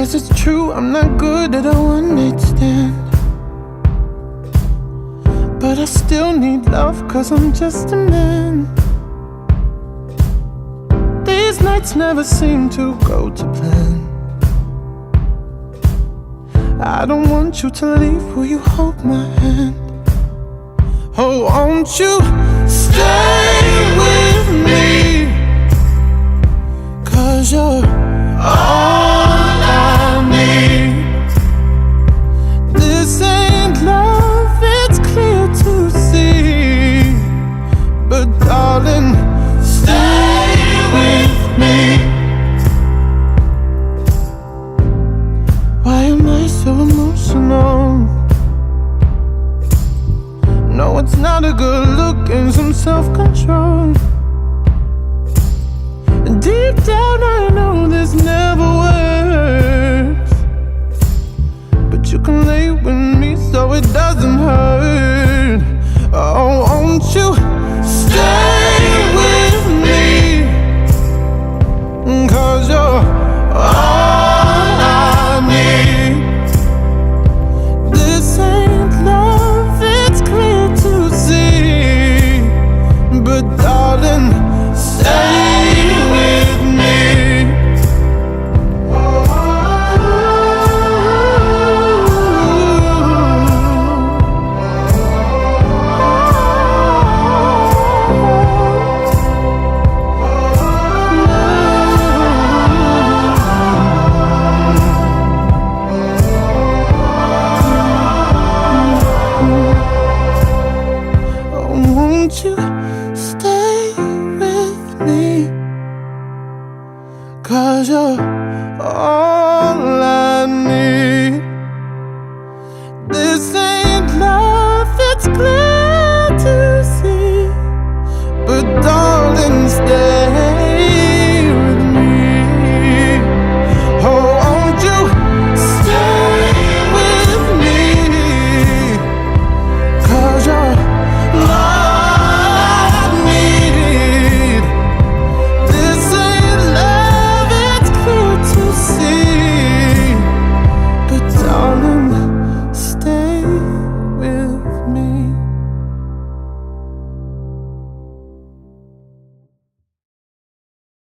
Yes, it's true, I'm not good at a one-night stand, but I still need love, cause I'm just a man. These nights never seem to go to plan. I don't want you to leave, will you hold my hand? Oh, won't you stay with me? Cause you're all I need. This ain't love, it's clear to see, but darling, stay with me. Why am I so emotional? No, it's not a good look and some self-control. And deep down I know this never works, but you can lay with me so it doesn't hurt. Oh, won't you